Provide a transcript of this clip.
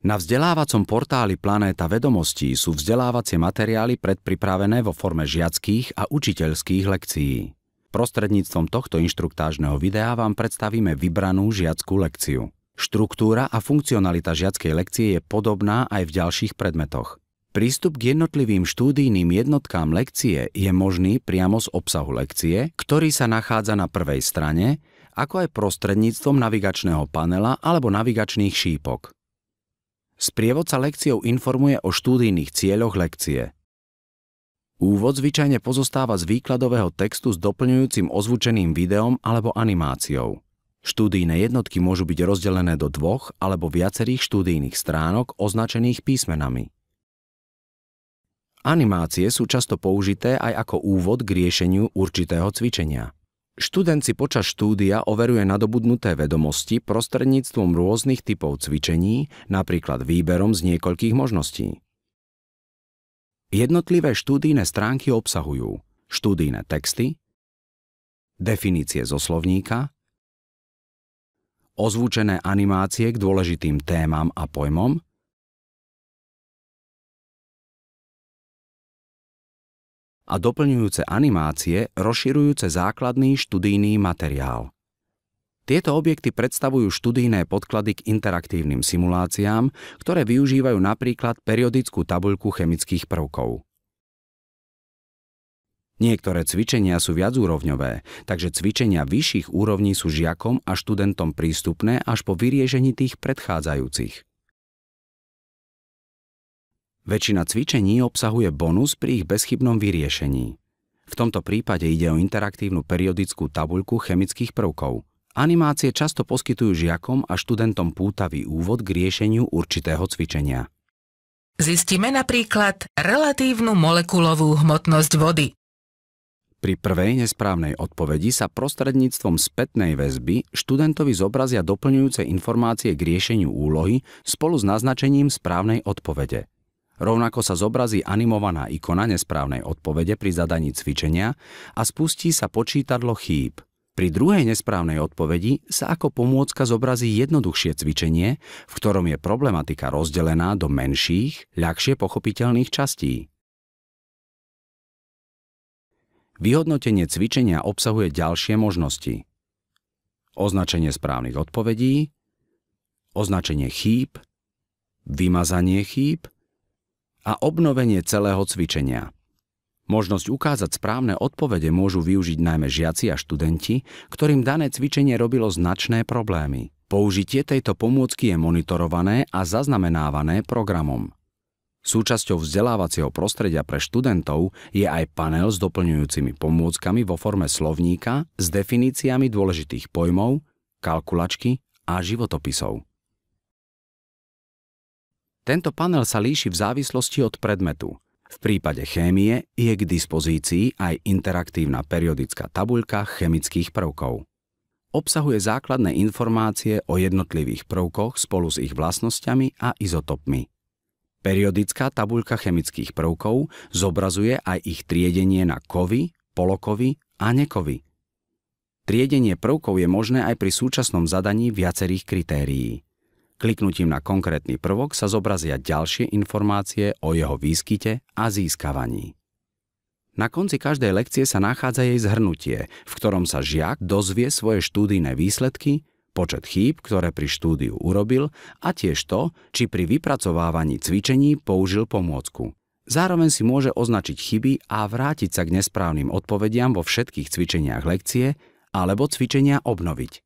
Na vzdelávacom portáli Planéta vedomostí sú vzdelávacie materiály predpripravené vo forme žiackych a učiteľských lekcií. Prostredníctvom tohto inštruktážneho videa vám predstavíme vybranú žiackú lekciu. Štruktúra a funkcionalita žiackej lekcie je podobná aj v ďalších predmetoch. Prístup k jednotlivým štúdijným jednotkám lekcie je možný priamo z obsahu lekcie, ktorý sa nachádza na prvej strane, ako aj prostredníctvom navigačného panela alebo navigačných šípok. Sprievodca lekciou informuje o štúdijných cieľoch lekcie. Úvod zvyčajne pozostáva z výkladového textu s doplňujúcim ozvučeným videom alebo animáciou. Štúdijné jednotky môžu byť rozdelené do 2 alebo viacerých štúdijných stránok označených písmenami. Animácie sú často použité aj ako úvod k riešeniu určitého cvičenia. Študent si počas štúdia overuje nadobudnuté vedomosti prostredníctvom rôznych typov cvičení, napríklad výberom z niekoľkých možností. Jednotlivé štúdijné stránky obsahujú štúdijné texty, definície zo slovníka, ozvučené animácie k dôležitým témam a pojmom, a doplňujúce animácie rozširujúce základný študijný materiál. Tieto objekty predstavujú študijné podklady k interaktívnym simuláciám, ktoré využívajú napríklad periodickú tabuľku chemických prvkov. Niektoré cvičenia sú viacúrovňové, takže cvičenia vyšších úrovní sú žiakom a študentom prístupné až po vyriešení tých predchádzajúcich. Väčšina cvičení obsahuje bonus pri ich bezchybnom vyriešení. V tomto prípade ide o interaktívnu periodickú tabuľku chemických prvkov. Animácie často poskytujú žiakom a študentom pútavý úvod k riešeniu určitého cvičenia. Zistíme napríklad relatívnu molekulovú hmotnosť vody. Pri prvej nesprávnej odpovedi sa prostredníctvom spätnej väzby študentovi zobrazia doplňujúce informácie k riešeniu úlohy spolu s naznačením správnej odpovede. Rovnako sa zobrazí animovaná ikona nesprávnej odpovede pri zadaní cvičenia a spustí sa počítadlo chýb. Pri druhej nesprávnej odpovedi sa ako pomôcka zobrazí jednoduchšie cvičenie, v ktorom je problematika rozdelená do menších, ľahšie pochopiteľných častí. Vyhodnotenie cvičenia obsahuje ďalšie možnosti. Označenie správnych odpovedí, označenie chýb, vymazanie chýb a obnovenie celého cvičenia. Možnosť ukázať správne odpovede môžu využiť najmä žiaci a študenti, ktorým dané cvičenie robilo značné problémy. Použitie tejto pomôcky je monitorované a zaznamenávané programom. Súčasťou vzdelávacieho prostredia pre študentov je aj panel s doplňujúcimi pomôckami vo forme slovníka s definíciami dôležitých pojmov, kalkulačky a životopisov. Tento panel sa líši v závislosti od predmetu. V prípade chémie je k dispozícii aj interaktívna periodická tabuľka chemických prvkov. Obsahuje základné informácie o jednotlivých prvkoch spolu s ich vlastnosťami a izotopmi. Periodická tabuľka chemických prvkov zobrazuje aj ich triedenie na kovy, polokovy a nekovy. Triedenie prvkov je možné aj pri súčasnom zadaní viacerých kritérií. Kliknutím na konkrétny prvok sa zobrazia ďalšie informácie o jeho výskyte a získavaní. Na konci každej lekcie sa nachádza jej zhrnutie, v ktorom sa žiak dozvie svoje štúdijné výsledky, počet chýb, ktoré pri štúdiu urobil a tiež to, či pri vypracovávaní cvičení použil pomôcku. Zároveň si môže označiť chyby a vrátiť sa k nesprávnym odpovediam vo všetkých cvičeniach lekcie alebo cvičenia obnoviť.